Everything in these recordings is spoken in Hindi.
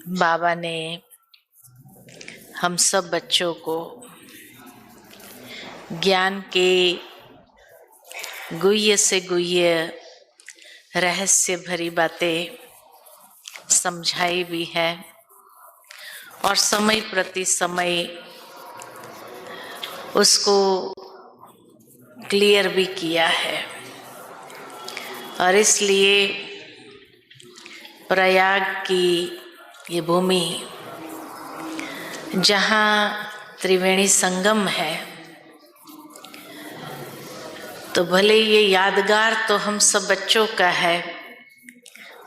बाबा ने हम सब बच्चों को ज्ञान के गुह्य से गुह्य रहस्य भरी बातें समझाई भी है और समय प्रति समय उसको क्लियर भी किया है। और इसलिए प्रयाग की ये भूमि जहाँ त्रिवेणी संगम है, तो भले ये यादगार तो हम सब बच्चों का है,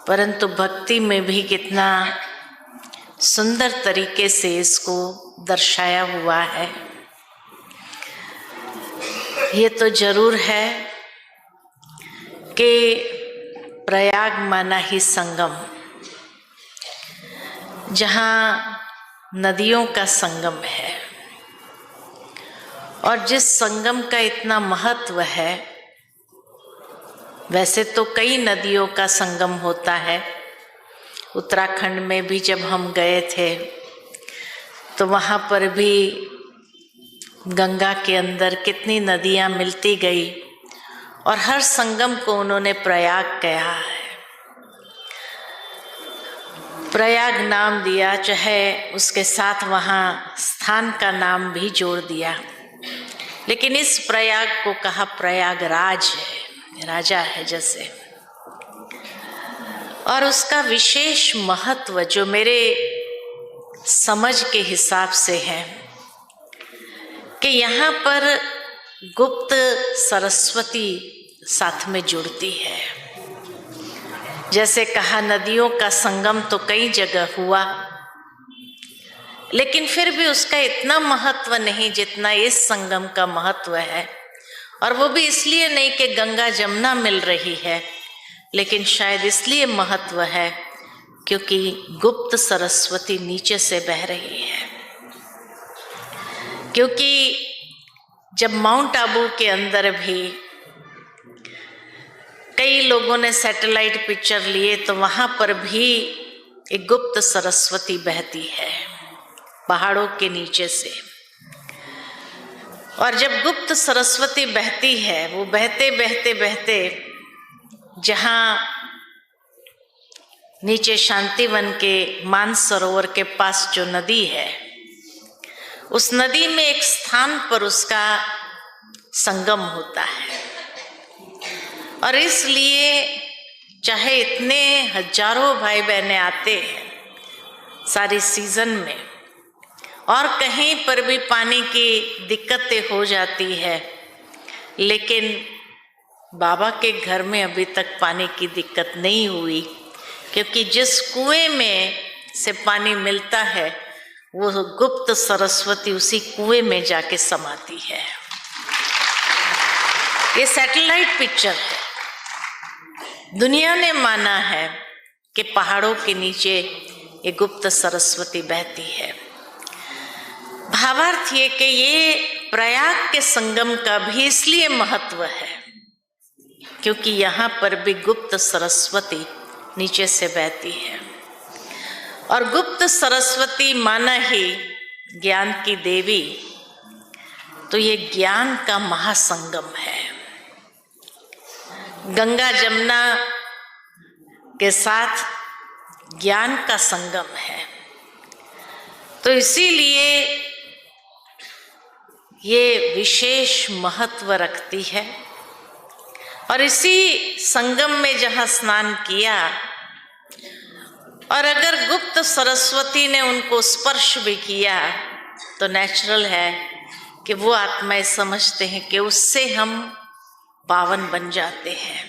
परंतु भक्ति में भी कितना सुंदर तरीके से इसको दर्शाया हुआ है। ये तो जरूर है कि प्रयाग माना ही संगम, जहाँ नदियों का संगम है। और जिस संगम का इतना महत्व है, वैसे तो कई नदियों का संगम होता है। उत्तराखंड में भी जब हम गए थे तो वहाँ पर भी गंगा के अंदर कितनी नदियाँ मिलती गई और हर संगम को उन्होंने प्रयाग कहा है। प्रयाग नाम दिया, चाहे उसके साथ वहाँ स्थान का नाम भी जोड़ दिया, लेकिन इस प्रयाग को कहा प्रयागराज है, राजा है जैसे। और उसका विशेष महत्व जो मेरे समझ के हिसाब से है कि यहाँ पर गुप्त सरस्वती साथ में जुड़ती है। जैसे कहा नदियों का संगम तो कई जगह हुआ, लेकिन फिर भी उसका इतना महत्व नहीं जितना इस संगम का महत्व है। और वो भी इसलिए नहीं कि गंगा जमुना मिल रही है, लेकिन शायद इसलिए महत्व है क्योंकि गुप्त सरस्वती नीचे से बह रही है। क्योंकि जब माउंट आबू के अंदर भी कई लोगों ने सैटेलाइट पिक्चर लिए, तो वहां पर भी एक गुप्त सरस्वती बहती है पहाड़ों के नीचे से। और जब गुप्त सरस्वती बहती है, वो बहते बहते बहते जहां नीचे शांतिवन के मानसरोवर के पास जो नदी है, उस नदी में एक स्थान पर उसका संगम होता है। और इसलिए चाहे इतने हजारों भाई बहनें आते हैं सारी सीजन में, और कहीं पर भी पानी की दिक्कतें हो जाती है, लेकिन बाबा के घर में अभी तक पानी की दिक्कत नहीं हुई, क्योंकि जिस कुएं में से पानी मिलता है वो गुप्त सरस्वती उसी कुएं में जाके समाती है। ये सैटेलाइट पिक्चर है। दुनिया ने माना है कि पहाड़ों के नीचे ये गुप्त सरस्वती बहती है। भावार्थ ये कि ये प्रयाग के संगम का भी इसलिए महत्व है क्योंकि यहाँ पर भी गुप्त सरस्वती नीचे से बहती है। और गुप्त सरस्वती माना ही ज्ञान की देवी, तो ये ज्ञान का महासंगम है। गंगा जमुना के साथ ज्ञान का संगम है। तो इसीलिए ये विशेष महत्व रखती है। और इसी संगम में जहाँ स्नान किया, और अगर गुप्त सरस्वती ने उनको स्पर्श भी किया, तो नेचुरल है कि वो आत्माएं समझते हैं कि उससे हम पावन बन जाते हैं।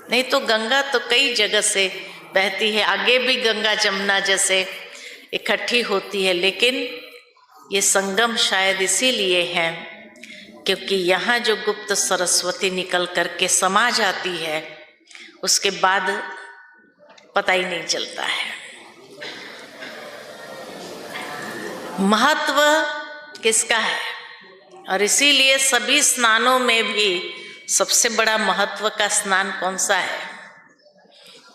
नहीं तो गंगा तो कई जगह से बहती है, आगे भी गंगा जमुना जैसे इकट्ठी होती है, लेकिन ये संगम शायद इसीलिए है क्योंकि यहाँ जो गुप्त सरस्वती निकल करके समा जाती है, उसके बाद पता ही नहीं चलता है। महत्व किसका है? और इसीलिए सभी स्नानों में भी सबसे बड़ा महत्व का स्नान कौन सा है?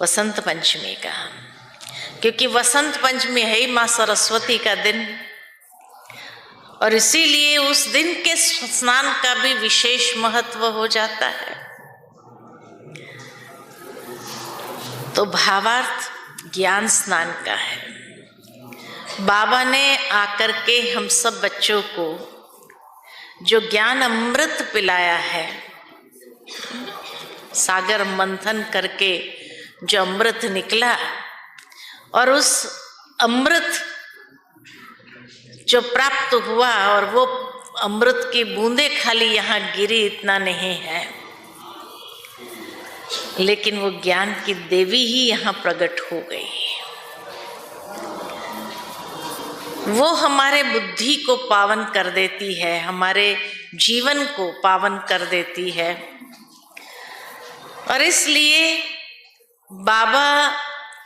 वसंत पंचमी का। क्योंकि वसंत पंचमी है ही माँ सरस्वती का दिन, और इसीलिए उस दिन के स्नान का भी विशेष महत्व हो जाता है। तो भावार्थ ज्ञान स्नान का है। बाबा ने आकर के हम सब बच्चों को जो ज्ञान अमृत पिलाया है, सागर मंथन करके जो अमृत निकला, और उस अमृत जो प्राप्त हुआ, और वो अमृत की बूंदे खाली यहाँ गिरी इतना नहीं है, लेकिन वो ज्ञान की देवी ही यहाँ प्रकट हो गई। वो हमारे बुद्धि को पावन कर देती है, हमारे जीवन को पावन कर देती है। और इसलिए बाबा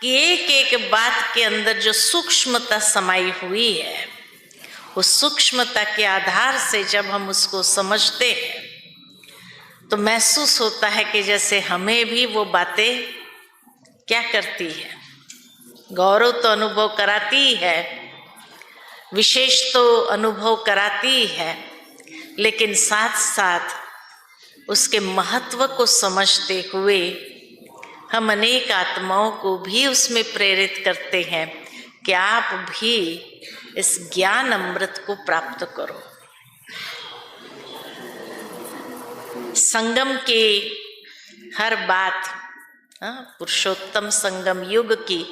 की एक एक बात के अंदर जो सूक्ष्मता समाई हुई है, उस सूक्ष्मता के आधार से जब हम उसको समझते हैं तो महसूस होता है कि जैसे हमें भी वो बातें क्या करती है, गौरव तो अनुभव कराती है, विशेष तो अनुभव कराती है, लेकिन साथ साथ उसके महत्व को समझते हुए हम अनेक आत्माओं को भी उसमें प्रेरित करते हैं कि आप भी इस ज्ञान अमृत को प्राप्त करो। संगम की हर बात, पुरुषोत्तम संगम युग की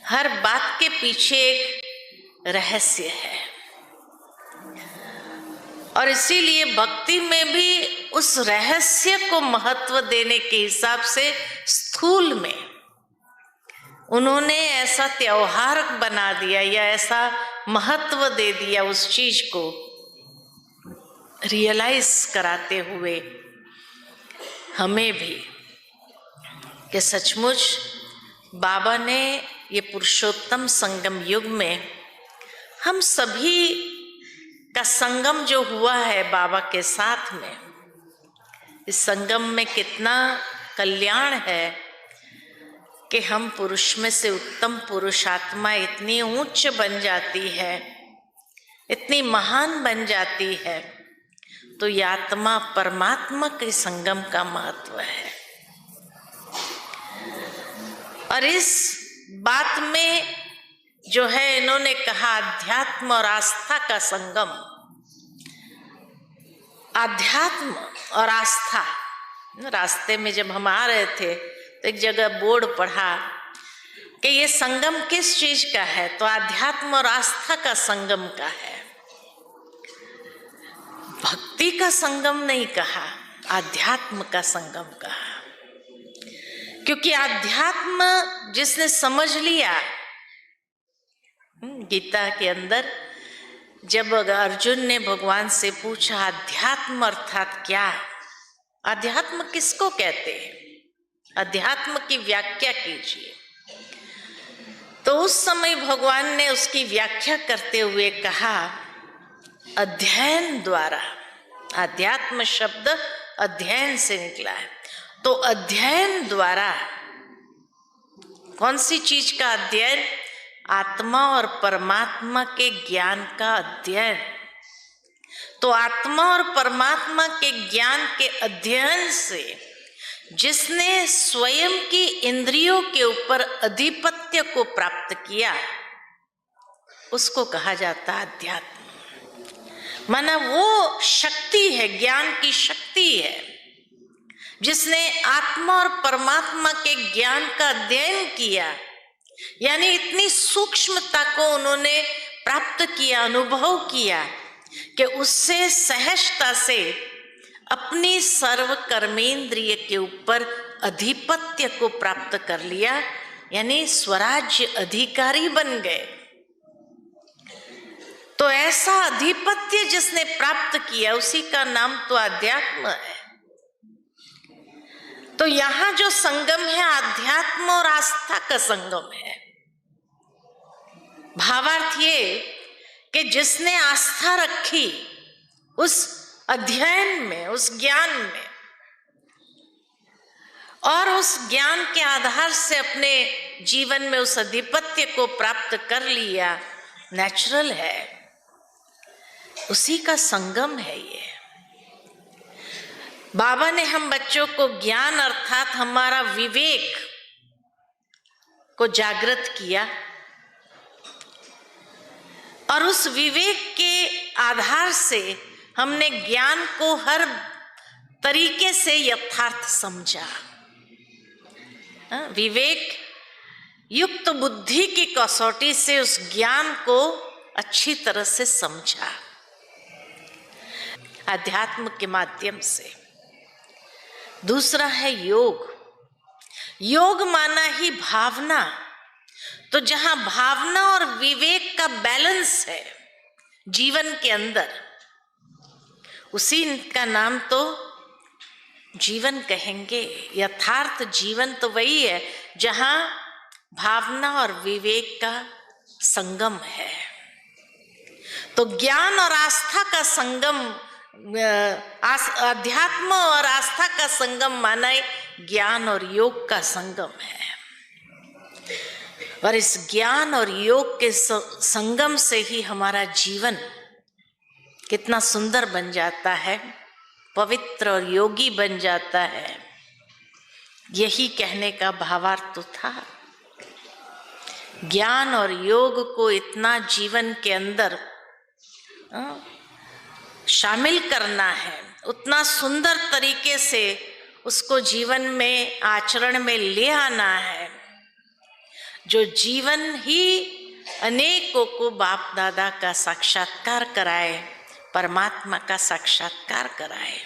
हर बात के पीछे एक रहस्य है, और इसीलिए भक्ति में भी उस रहस्य को महत्व देने के हिसाब से स्थूल में उन्होंने ऐसा त्योहार बना दिया या ऐसा महत्व दे दिया उस चीज को रियलाइज कराते हुए हमें भी कि सचमुच बाबा ने ये पुरुषोत्तम संगम युग में हम सभी का संगम जो हुआ है बाबा के साथ में, इस संगम में कितना कल्याण है कि हम पुरुष में से उत्तम पुरुषात्मा इतनी उच्च बन जाती है, इतनी महान बन जाती है, तो ये आत्मा परमात्मा के संगम का महत्व है। और इस बात में जो है इन्होंने कहा अध्यात्म और आस्था का संगम। अध्यात्म और आस्था, रास्ते में जब हम आ रहे थे तो एक जगह बोर्ड पढ़ा कि ये संगम किस चीज का है, तो अध्यात्म और आस्था का संगम का है। भक्ति का संगम नहीं कहा, आध्यात्म का संगम कहा, क्योंकि आध्यात्म जिसने समझ लिया, गीता के अंदर जब अर्जुन ने भगवान से पूछा अध्यात्म अर्थात क्या, अध्यात्म किसको कहते हैं, अध्यात्म की व्याख्या कीजिए, तो उस समय भगवान ने उसकी व्याख्या करते हुए कहा अध्ययन द्वारा। अध्यात्म शब्द अध्ययन से निकला है, तो अध्ययन द्वारा कौन सी चीज का अध्ययन, आत्मा और परमात्मा के ज्ञान का अध्ययन। तो आत्मा और परमात्मा के ज्ञान के अध्ययन से जिसने स्वयं की इंद्रियों के ऊपर अधिपत्य को प्राप्त किया उसको कहा जाता है अध्यात्म। माना वो शक्ति है, ज्ञान की शक्ति है, जिसने आत्मा और परमात्मा के ज्ञान का अध्ययन किया, यानी इतनी सूक्ष्मता को उन्होंने प्राप्त किया, अनुभव किया कि उससे सहजता से अपनी सर्व कर्मेंद्रिय के ऊपर अधिपत्य को प्राप्त कर लिया, यानी स्वराज्य अधिकारी बन गए। तो ऐसा अधिपत्य जिसने प्राप्त किया उसी का नाम तो अध्यात्म है। तो यहां जो संगम है आध्यात्म और आस्था का संगम है। भावार्थ ये कि जिसने आस्था रखी उस अध्ययन में, उस ज्ञान में, और उस ज्ञान के आधार से अपने जीवन में उस अधिपत्य को प्राप्त कर लिया, नेचुरल है, उसी का संगम है ये। बाबा ने हम बच्चों को ज्ञान अर्थात हमारा विवेक को जागृत किया और उस विवेक के आधार से हमने ज्ञान को हर तरीके से यथार्थ समझा। विवेक युक्त बुद्धि की कसौटी से उस ज्ञान को अच्छी तरह से समझा अध्यात्म के माध्यम से। दूसरा है योग। योग माना ही भावना। तो जहां भावना और विवेक का बैलेंस है जीवन के अंदर, उसी का नाम तो जीवन कहेंगे। यथार्थ जीवन तो वही है जहां भावना और विवेक का संगम है। तो ज्ञान और आस्था का संगम, अध्यात्म और आस्था का संगम माना ज्ञान और योग का संगम है। और इस ज्ञान और योग के संगम से ही हमारा जीवन कितना सुंदर बन जाता है, पवित्र और योगी बन जाता है। यही कहने का भावार्थ तो था। ज्ञान और योग को इतना जीवन के अंदर शामिल करना है, उतना सुंदर तरीके से उसको जीवन में आचरण में ले आना है, जो जीवन ही अनेकों को बाप दादा का साक्षात्कार कराए, परमात्मा का साक्षात्कार कराए।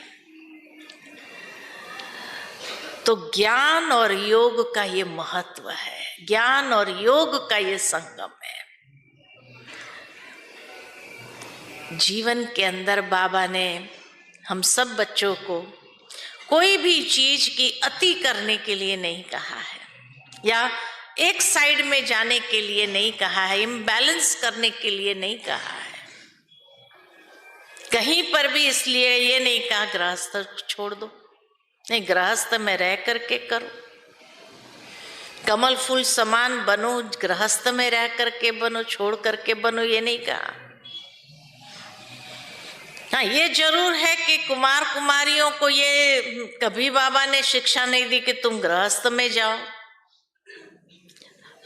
तो ज्ञान और योग का ये महत्व है, ज्ञान और योग का ये संगम है। जीवन के अंदर बाबा ने हम सब बच्चों को कोई भी चीज की अति करने के लिए नहीं कहा है, या एक साइड में जाने के लिए नहीं कहा है, इम्बैलेंस करने के लिए नहीं कहा है। कहीं पर भी इसलिए ये नहीं कहा गृहस्थ छोड़ दो, नहीं, गृहस्थ में रह करके करो, कमल फूल समान बनो, गृहस्थ में रह करके बनो, छोड़ करके बनो, ये नहीं कहा। हाँ, ये जरूर है कि कुमार कुमारियों को ये कभी बाबा ने शिक्षा नहीं दी कि तुम गृहस्थ में जाओ।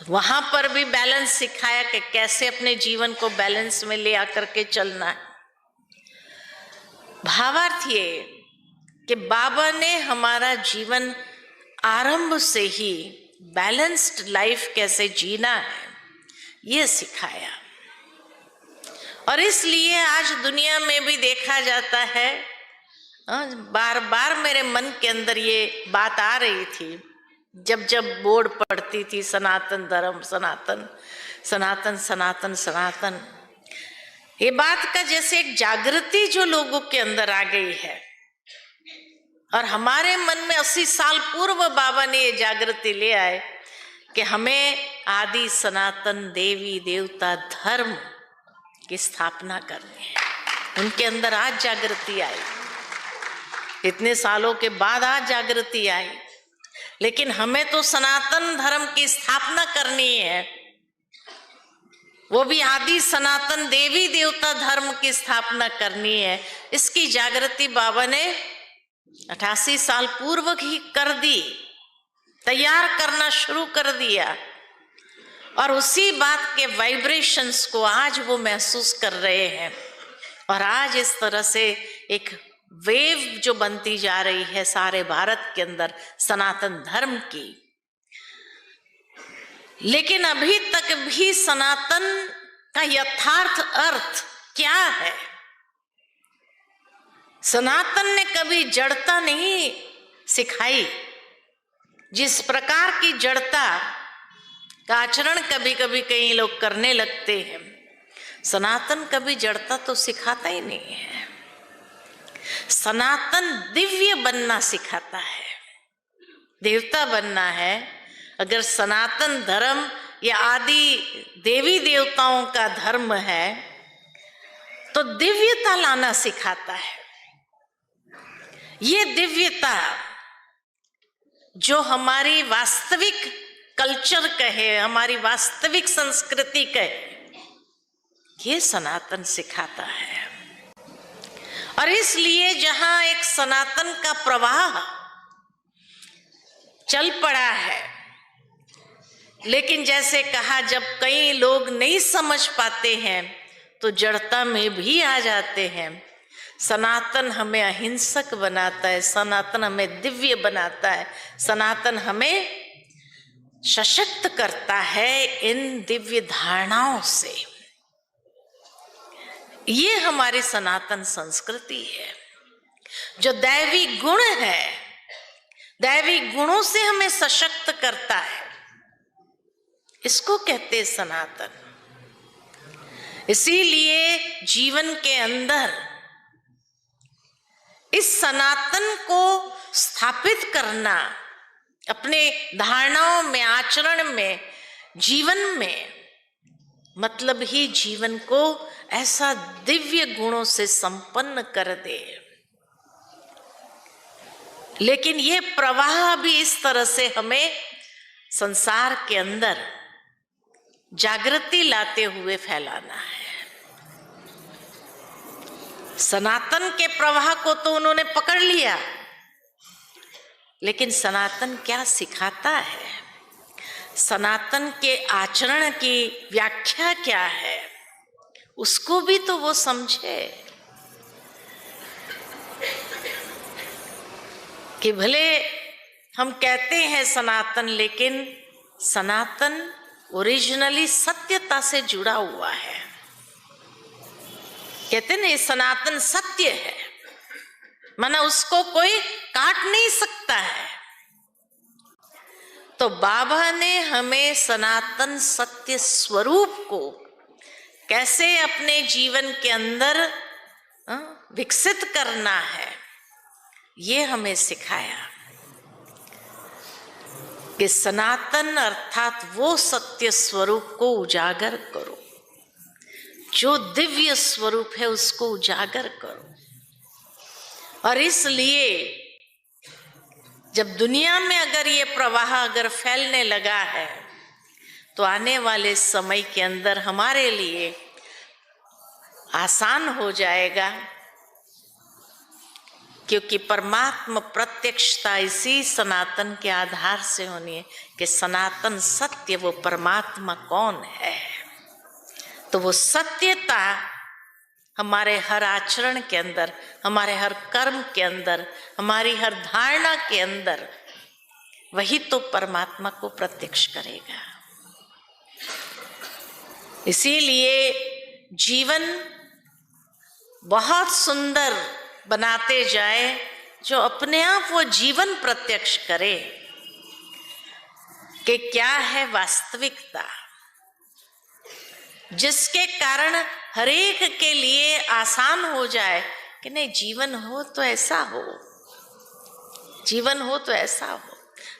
वहां पर भी बैलेंस सिखाया कि कैसे अपने जीवन को बैलेंस में ले आकर के चलना है। भावार्थ ये कि बाबा ने हमारा जीवन आरंभ से ही बैलेंस्ड लाइफ कैसे जीना है ये सिखाया। और इसलिए आज दुनिया में भी देखा जाता है, बार बार मेरे मन के अंदर ये बात आ रही थी जब जब बोर्ड पढ़ती थी, सनातन धर्म, सनातन सनातन सनातन सनातन, ये बात का जैसे एक जागृति जो लोगों के अंदर आ गई है। और हमारे मन में 80 साल पूर्व बाबा ने ये जागृति ले आए कि हमें आदि सनातन देवी देवता धर्म की स्थापना करनी है। उनके अंदर आज जागृति आई, इतने सालों के बाद आज जागृति आई, लेकिन हमें तो सनातन धर्म की स्थापना करनी है, वो भी आदि सनातन देवी देवता धर्म की स्थापना करनी है। इसकी जागृति बाबा ने 88 साल पूर्व ही कर दी, तैयार करना शुरू कर दिया। और उसी बात के वाइब्रेशंस को आज वो महसूस कर रहे हैं। और आज इस तरह से एक वेव जो बनती जा रही है सारे भारत के अंदर सनातन धर्म की। लेकिन अभी तक भी सनातन का यथार्थ अर्थ क्या है? सनातन ने कभी जड़ता नहीं सिखाई। जिस प्रकार की जड़ता का आचरण कभी कभी कई लोग करने लगते हैं, सनातन कभी जड़ता तो सिखाता ही नहीं है। सनातन दिव्य बनना सिखाता है, देवता बनना है। अगर सनातन धर्म या आदि देवी देवताओं का धर्म है तो दिव्यता लाना सिखाता है। ये दिव्यता जो हमारी वास्तविक कल्चर कहे, हमारी वास्तविक संस्कृति कहे, ये सनातन सिखाता है। और इसलिए जहां एक सनातन का प्रवाह चल पड़ा है, लेकिन जैसे कहा, जब कई लोग नहीं समझ पाते हैं तो जड़ता में भी आ जाते हैं। सनातन हमें अहिंसक बनाता है, सनातन हमें दिव्य बनाता है, सनातन हमें सशक्त करता है इन दिव्य धारणाओं से। ये हमारी सनातन संस्कृति है। जो दैवी गुण है, दैवी गुणों से हमें सशक्त करता है, इसको कहते हैं सनातन। इसीलिए जीवन के अंदर इस सनातन को स्थापित करना, अपने धारणाओं में, आचरण में, जीवन में, मतलब ही जीवन को ऐसा दिव्य गुणों से संपन्न कर दे। लेकिन ये प्रवाह भी इस तरह से हमें संसार के अंदर जागृति लाते हुए फैलाना है। सनातन के प्रवाह को तो उन्होंने पकड़ लिया, लेकिन सनातन क्या सिखाता है, सनातन के आचरण की व्याख्या क्या है, उसको भी तो वो समझे। कि भले हम कहते हैं सनातन, लेकिन सनातन ओरिजिनली सत्यता से जुड़ा हुआ है। कहते हैं ना, सनातन सत्य है, माना उसको कोई काट नहीं सकता है। तो बाबा ने हमें सनातन सत्य स्वरूप को कैसे अपने जीवन के अंदर विकसित करना है, ये हमें सिखाया। कि सनातन अर्थात वो सत्य स्वरूप को उजागर करो, जो दिव्य स्वरूप है उसको उजागर करो। और इसलिए जब दुनिया में अगर ये प्रवाह अगर फैलने लगा है, तो आने वाले समय के अंदर हमारे लिए आसान हो जाएगा, क्योंकि परमात्मा प्रत्यक्षता इसी सनातन के आधार से होनी है। कि सनातन सत्य, वो परमात्मा कौन है। तो वो सत्यता हमारे हर आचरण के अंदर, हमारे हर कर्म के अंदर, हमारी हर धारणा के अंदर, वही तो परमात्मा को प्रत्यक्ष करेगा। इसीलिए जीवन बहुत सुंदर बनाते जाए, जो अपने आप वो जीवन प्रत्यक्ष करे कि क्या है वास्तविकता, जिसके कारण हरेक के लिए आसान हो जाए कि नहीं, जीवन हो तो ऐसा हो, जीवन हो तो ऐसा हो।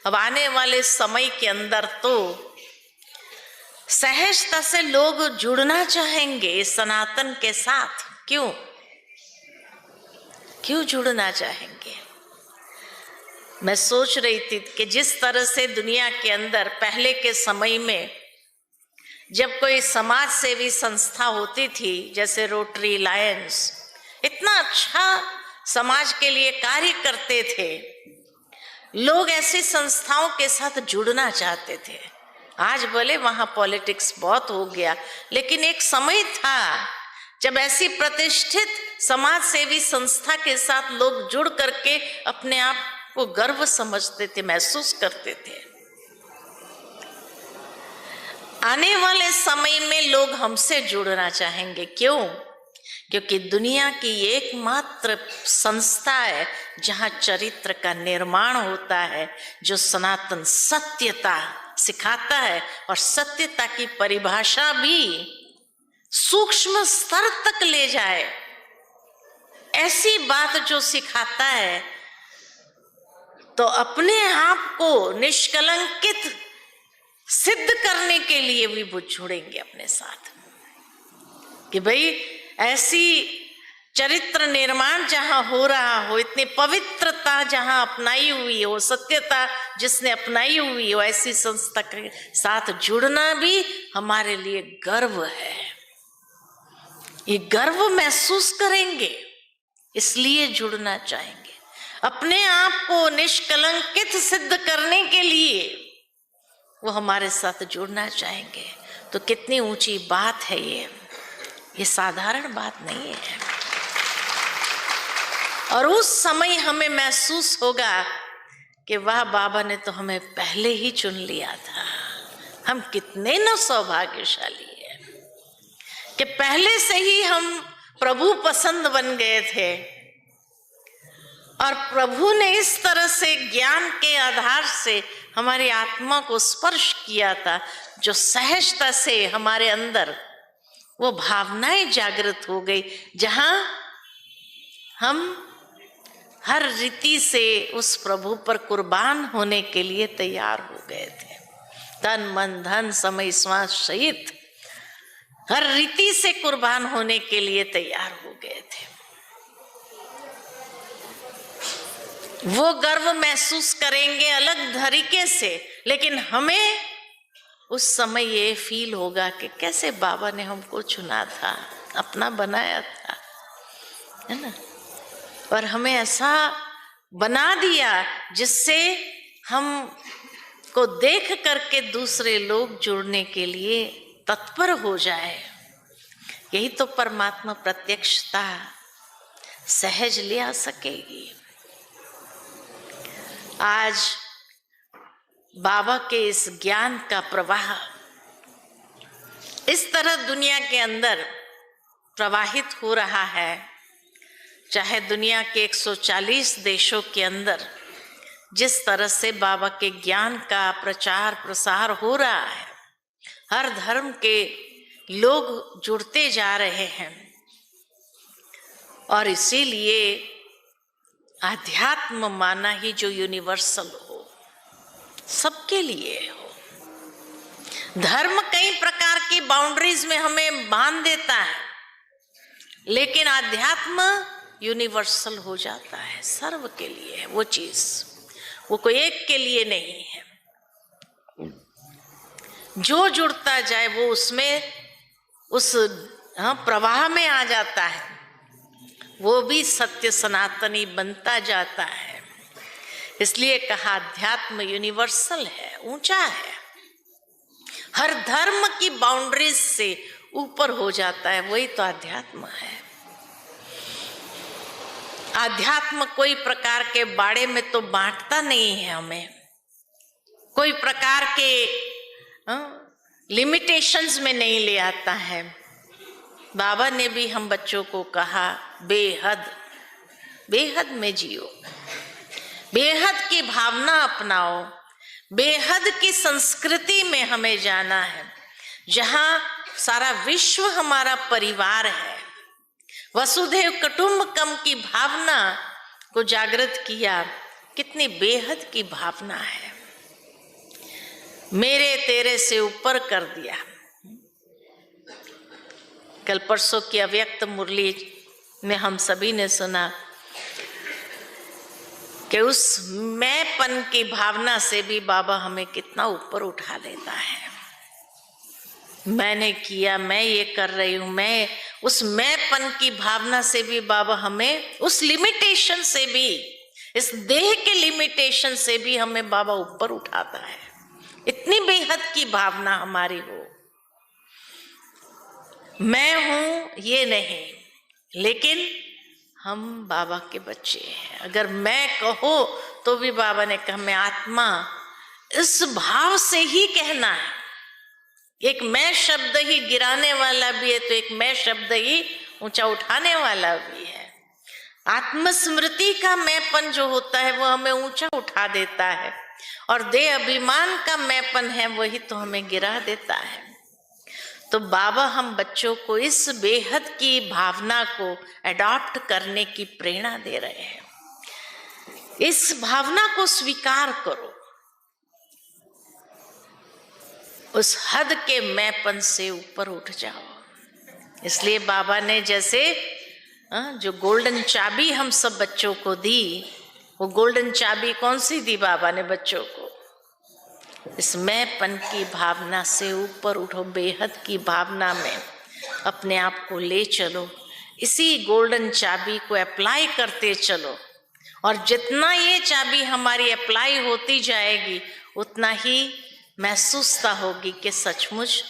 अब आने वाले समय के अंदर तो सहजता से लोग जुड़ना चाहेंगे सनातन के साथ। क्यों जुड़ना चाहेंगे? मैं सोच रही थी कि जिस तरह से दुनिया के अंदर पहले के समय में जब कोई समाज सेवी संस्था होती थी, जैसे रोटरी, लायंस, इतना अच्छा समाज के लिए कार्य करते थे, लोग ऐसी संस्थाओं के साथ जुड़ना चाहते थे। आज भले वहां पॉलिटिक्स बहुत हो गया, लेकिन एक समय था जब ऐसी प्रतिष्ठित समाज सेवी संस्था के साथ लोग जुड़ करके अपने आप को गर्व समझते थे, महसूस करते थे। आने वाले समय में लोग हमसे जुड़ना चाहेंगे। क्यों? क्योंकि दुनिया की एकमात्र संस्था है जहां चरित्र का निर्माण होता है, जो सनातन सत्यता सिखाता है, और सत्यता की परिभाषा भी सूक्ष्म स्तर तक ले जाए, ऐसी बात जो सिखाता है। तो अपने आप को निष्कलंकित सिद्ध करने के लिए भी वो जुड़ेंगे अपने साथ, कि भाई ऐसी चरित्र निर्माण जहां हो रहा हो, इतनी पवित्रता जहां अपनाई हुई हो, सत्यता जिसने अपनाई हुई हो, ऐसी संस्था के साथ जुड़ना भी हमारे लिए गर्व है। ये गर्व महसूस करेंगे, इसलिए जुड़ना चाहेंगे। अपने आप को निष्कलंकित सिद्ध करने के लिए वो हमारे साथ जुड़ना चाहेंगे। तो कितनी ऊंची बात है ये साधारण बात नहीं है। और उस समय हमें महसूस होगा कि वाह, बाबा ने तो हमें पहले ही चुन लिया था। हम कितने न सौभाग्यशाली हैं कि पहले से ही हम प्रभु पसंद बन गए थे। और प्रभु ने इस तरह से ज्ञान के आधार से हमारी आत्मा को स्पर्श किया था, जो सहजता से हमारे अंदर वो भावनाएं जागृत हो गई, जहां हम हर रीति से उस प्रभु पर कुर्बान होने के लिए तैयार हो गए थे। तन मन धन समय श्वास सहित हर रीति से कुर्बान होने के लिए तैयार हो गए थे। वो गर्व महसूस करेंगे अलग तरीके से, लेकिन हमें उस समय ये फील होगा कि कैसे बाबा ने हमको चुना था, अपना बनाया था, है ना। और हमें ऐसा बना दिया जिससे हम को देख करके दूसरे लोग जुड़ने के लिए तत्पर हो जाए। यही तो परमात्मा प्रत्यक्षता सहज ले आ सकेगी। आज बाबा के इस ज्ञान का प्रवाह इस तरह दुनिया के अंदर प्रवाहित हो रहा है, चाहे दुनिया के 140 देशों के अंदर जिस तरह से बाबा के ज्ञान का प्रचार प्रसार हो रहा है, हर धर्म के लोग जुड़ते जा रहे हैं। और इसीलिए आध्यात्म माना ही जो यूनिवर्सल हो, सबके लिए हो। धर्म कई प्रकार की बाउंड्रीज में हमें बांध देता है, लेकिन आध्यात्म यूनिवर्सल हो जाता है, सर्व के लिए है वो चीज, वो कोई एक के लिए नहीं है। जो जुड़ता जाए वो उसमें उस प्रवाह में आ जाता है, वो भी सत्य सनातनी बनता जाता है। इसलिए कहा अध्यात्म यूनिवर्सल है, ऊंचा है, हर धर्म की बाउंड्रीज से ऊपर हो जाता है, वही तो अध्यात्म है। अध्यात्म कोई प्रकार के बाड़े में तो बांटता नहीं है हमें, कोई प्रकार के लिमिटेशंस में नहीं ले आता है। बाबा ने भी हम बच्चों को कहा बेहद, बेहद में जियो, बेहद की भावना अपनाओ, बेहद की संस्कृति में हमें जाना है, जहां सारा विश्व हमारा परिवार है। वसुधैव कुटुंबकम की भावना को जागृत किया, कितनी बेहद की भावना है, मेरे तेरे से ऊपर कर दिया। कल परसों की अव्यक्त मुरली में हम सभी ने सुना कि उस मैंपन की भावना से भी बाबा हमें कितना ऊपर उठा लेता है। मैंने किया, मैं ये कर रही हूं, मैं उस मैंपन की भावना से भी बाबा हमें उस लिमिटेशन से भी, इस देह के लिमिटेशन से भी हमें बाबा ऊपर उठाता है। इतनी बेहद की भावना हमारी हो, मैं हूं ये नहीं, लेकिन हम बाबा के बच्चे हैं। अगर मैं कहो तो भी बाबा ने कहा मैं आत्मा, इस भाव से ही कहना है। एक मैं शब्द ही गिराने वाला भी है, तो एक मैं शब्द ही ऊंचा उठाने वाला भी है। आत्मस्मृति का मैंपन जो होता है वो हमें ऊंचा उठा देता है, और देह अभिमान का मैंपन है वही तो हमें गिरा देता है। तो बाबा हम बच्चों को इस बेहद की भावना को अडॉप्ट करने की प्रेरणा दे रहे हैं। इस भावना को स्वीकार करो, उस हद के मैंपन से ऊपर उठ जाओ। इसलिए बाबा ने जैसे जो गोल्डन चाबी हम सब बच्चों को दी, वो गोल्डन चाबी कौन सी दी बाबा ने बच्चों को? इस मैंपन की भावना से ऊपर उठो, बेहद की भावना में अपने आप को ले चलो, इसी गोल्डन चाबी को अप्लाई करते चलो। और जितना ये चाबी हमारी अप्लाई होती जाएगी उतना ही महसूसता होगी कि सचमुच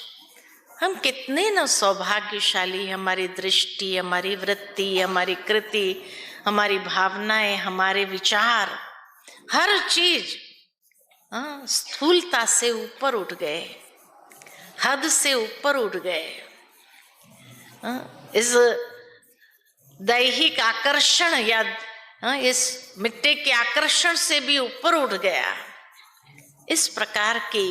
हम कितने न सौभाग्यशाली, हमारी दृष्टि, हमारी वृत्ति, हमारी कृति, हमारी भावनाएं, हमारे विचार, हर चीज स्थूलता से ऊपर उठ गए, हद से ऊपर उठ गए। इस दैहिक आकर्षण या इस मिट्टी के आकर्षण से भी ऊपर उठ गया। इस प्रकार की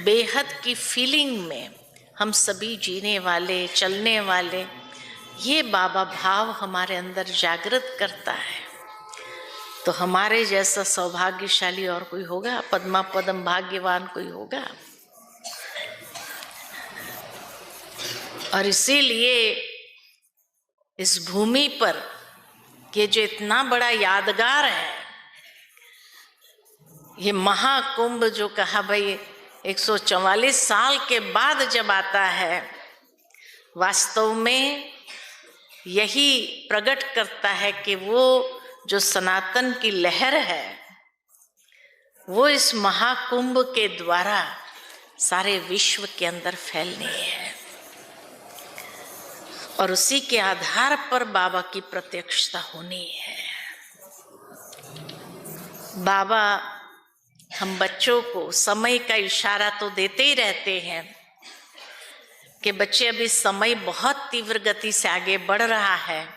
बेहद की फीलिंग में हम सभी जीने वाले, चलने वाले, ये बाबा भाव हमारे अंदर जागृत करता है। तो हमारे जैसा सौभाग्यशाली और कोई होगा? पद्मा पदम भाग्यवान कोई होगा? और इसीलिए इस भूमि पर ये जो इतना बड़ा यादगार है, ये महाकुंभ जो कहा भाई 144 साल के बाद जब आता है, वास्तव में यही प्रकट करता है कि वो जो सनातन की लहर है वो इस महाकुंभ के द्वारा सारे विश्व के अंदर फैलनी है। और उसी के आधार पर बाबा की प्रत्यक्षता होनी है। बाबा हम बच्चों को समय का इशारा तो देते ही रहते हैं कि बच्चे अभी समय बहुत तीव्र गति से आगे बढ़ रहा है,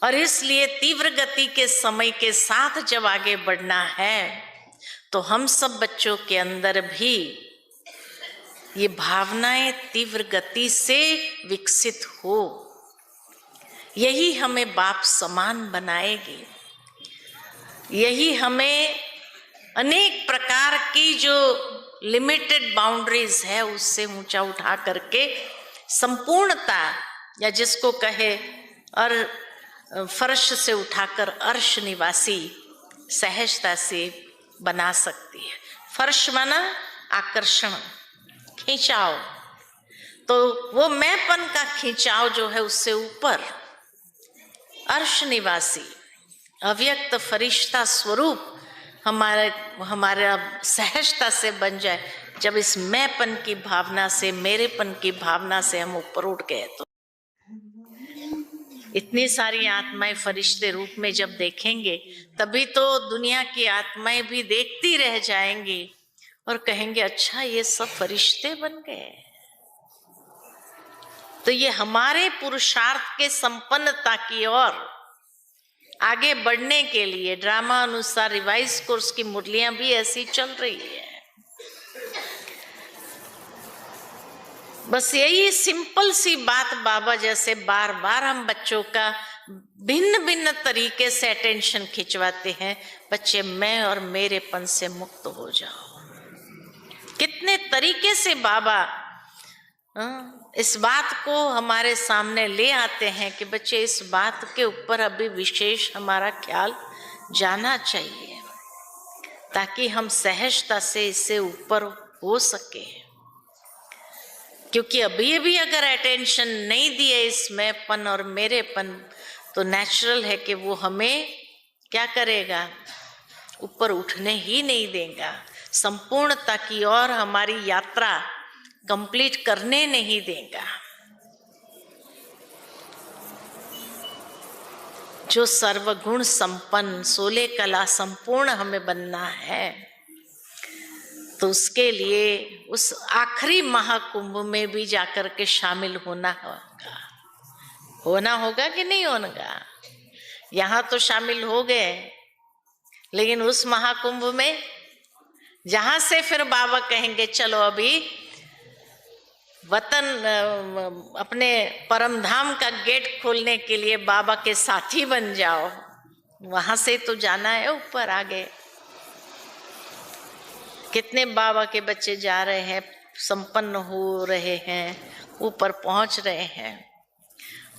और इसलिए तीव्र गति के समय के साथ जब आगे बढ़ना है तो हम सब बच्चों के अंदर भी ये भावनाएं तीव्र गति से विकसित हो। यही हमें बाप समान बनाएगी, यही हमें अनेक प्रकार की जो लिमिटेड बाउंड्रीज है उससे ऊंचा उठा करके संपूर्णता, या जिसको कहे और फर्श से उठाकर अर्श निवासी सहजता से बना सकती है। फर्श माना आकर्षण, खिंचाव, तो वो मैंपन का खिंचाव जो है उससे ऊपर अर्श निवासी अव्यक्त फरिश्ता स्वरूप हमारा सहजता से बन जाए। जब इस मैंपन की भावना से, मेरेपन की भावना से हम ऊपर उठ गए तो इतनी सारी आत्माएं फरिश्ते रूप में जब देखेंगे तभी तो दुनिया की आत्माएं भी देखती रह जाएंगी और कहेंगे अच्छा ये सब फरिश्ते बन गए। तो ये हमारे पुरुषार्थ के संपन्नता की ओर आगे बढ़ने के लिए ड्रामा अनुसार रिवाइज कोर्स की मुरलियां भी ऐसी चल रही है। बस यही सिंपल सी बात बाबा जैसे बार बार हम बच्चों का भिन्न भिन्न तरीके से अटेंशन खिंचवाते हैं, बच्चे मैं और मेरेपन से मुक्त हो जाओ। कितने तरीके से बाबा इस बात को हमारे सामने ले आते हैं कि बच्चे इस बात के ऊपर अभी विशेष हमारा ख्याल जाना चाहिए ताकि हम सहजता से इससे ऊपर हो सके। क्योंकि अभी अगर अटेंशन नहीं दिए इस मैंपन और मेरेपन तो नेचुरल है कि वो हमें क्या करेगा, ऊपर उठने ही नहीं देगा, संपूर्णता की ओर हमारी यात्रा कंप्लीट करने नहीं देगा। जो सर्वगुण संपन्न 16 कला संपूर्ण हमें बनना है तो उसके लिए उस आखिरी महाकुंभ में भी जाकर के शामिल होना होगा कि नहीं होगा। यहाँ तो शामिल हो गए, लेकिन उस महाकुंभ में जहां से फिर बाबा कहेंगे चलो अभी वतन अपने परम धाम का गेट खोलने के लिए बाबा के साथी बन जाओ, वहां से तो जाना है ऊपर आगे। कितने बाबा के बच्चे जा रहे हैं, संपन्न हो रहे हैं, ऊपर पहुंच रहे हैं।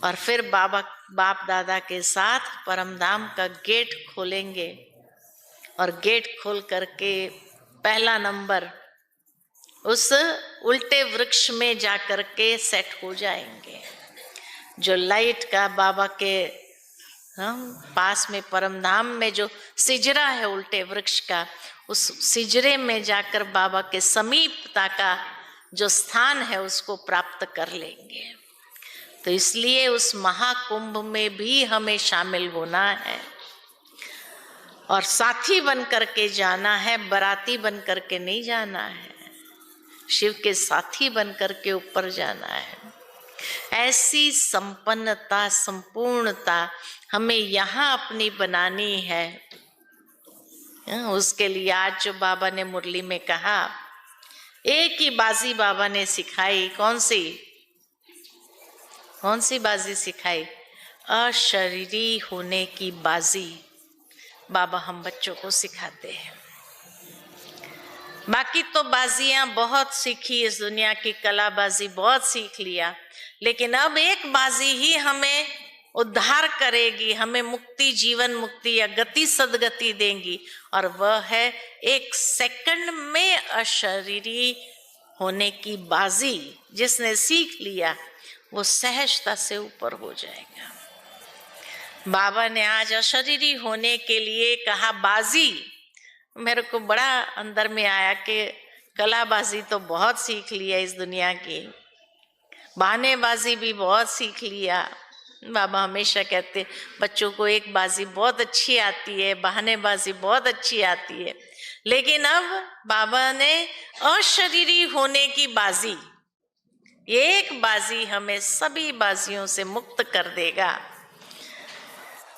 और फिर बाप दादा के साथ परमधाम का गेट खोलेंगे और गेट खोल करके पहला नंबर उस उल्टे वृक्ष में जा करके सेट हो जाएंगे। जो लाइट का बाबा के पास में परमधाम में जो सिजरा है उल्टे वृक्ष का, उस सिजरे में जाकर बाबा के समीपता का जो स्थान है उसको प्राप्त कर लेंगे। तो इसलिए उस महाकुंभ में भी हमें शामिल होना है और साथी बन करके जाना है, बराती बन करके नहीं जाना है, शिव के साथी बन करके ऊपर जाना है। ऐसी संपन्नता, संपूर्णता हमें यहाँ अपनी बनानी है। उसके लिए आज जो बाबा ने मुरली में कहा, एक ही बाजी बाबा ने सिखाई। कौन सी बाजी सिखाई? अशरीरी होने की बाजी बाबा हम बच्चों को सिखाते हैं। बाकी तो बाजियां बहुत सीखी, इस दुनिया की कलाबाजी बहुत सीख लिया, लेकिन अब एक बाजी ही हमें उद्धार करेगी, हमें मुक्ति, जीवन मुक्ति या गति सदगति देंगी, और वह है एक सेकंड में अशरीरी होने की बाजी। जिसने सीख लिया वो सहजता से ऊपर हो जाएगा। बाबा ने आज अशरीरी होने के लिए कहा बाजी। मेरे को बड़ा अंदर में आया कि कलाबाजी तो बहुत सीख लिया इस दुनिया की, बहानेबाजी भी बहुत सीख लिया। बाबा हमेशा कहते बच्चों को एक बाजी बहुत अच्छी आती है, बहानेबाजी बहुत अच्छी आती है, लेकिन अब बाबा ने अशरीरी होने की बाजी, एक बाजी हमें सभी बाजियों से मुक्त कर देगा।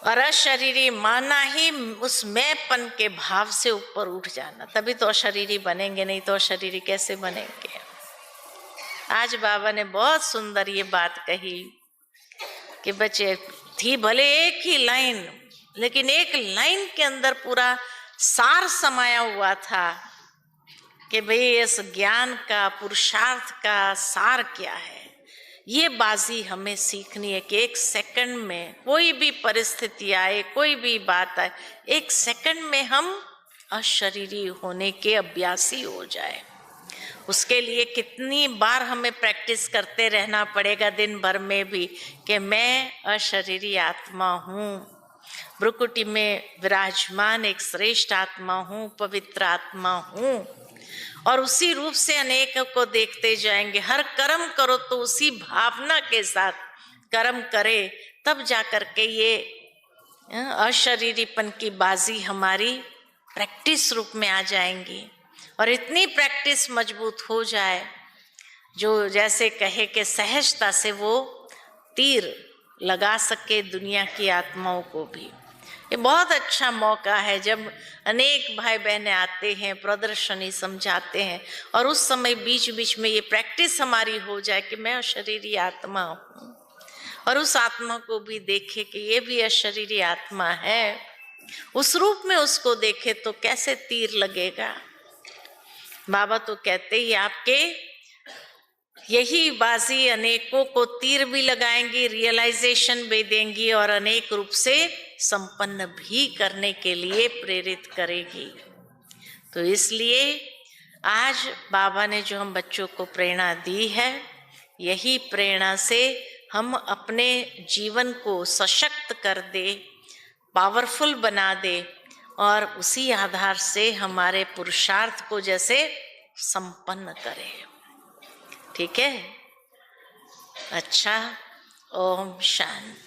और अशरीरी माना ही उस मैंपन के भाव से ऊपर उठ जाना, तभी तो अशरीरी बनेंगे, नहीं तो अशरीरी कैसे बनेंगे। आज बाबा ने बहुत सुंदर ये बात कही कि बच्चे थी भले एक ही लाइन, लेकिन एक लाइन के अंदर पूरा सार समाया हुआ था कि भाई इस ज्ञान का, पुरुषार्थ का सार क्या है। ये बाजी हमें सीखनी है कि एक सेकंड में कोई भी परिस्थिति आए, कोई भी बात आए, एक सेकंड में हम अशरीरी होने के अभ्यासी हो जाए। उसके लिए कितनी बार हमें प्रैक्टिस करते रहना पड़ेगा दिन भर में भी कि मैं अशरीरी आत्मा हूँ, भ्रुकुटी में विराजमान एक श्रेष्ठ आत्मा हूँ, पवित्र आत्मा हूँ, और उसी रूप से अनेकों को देखते जाएंगे। हर कर्म करो तो उसी भावना के साथ कर्म करे, तब जाकर के ये अशरीरीपन की बाजी हमारी प्रैक्टिस रूप में आ जाएंगी। और इतनी प्रैक्टिस मजबूत हो जाए जो जैसे कहे कि सहजता से वो तीर लगा सके दुनिया की आत्माओं को भी। ये बहुत अच्छा मौका है जब अनेक भाई बहनें आते हैं, प्रदर्शनी समझाते हैं, और उस समय बीच बीच में ये प्रैक्टिस हमारी हो जाए कि मैं अशरीरी आत्मा हूँ, और उस आत्मा को भी देखे कि ये भी अशरीरी आत्मा है, उस रूप में उसको देखे तो कैसे तीर लगेगा। बाबा तो कहते ही आपके यही बाजी अनेकों को तीर भी लगाएंगी, रियलाइजेशन भी देंगी, और अनेक रूप से संपन्न भी करने के लिए प्रेरित करेगी। तो इसलिए आज बाबा ने जो हम बच्चों को प्रेरणा दी है, यही प्रेरणा से हम अपने जीवन को सशक्त कर दे, पावरफुल बना दे, और उसी आधार से हमारे पुरुषार्थ को जैसे संपन्न करें। ठीक है? अच्छा, ओम शांति।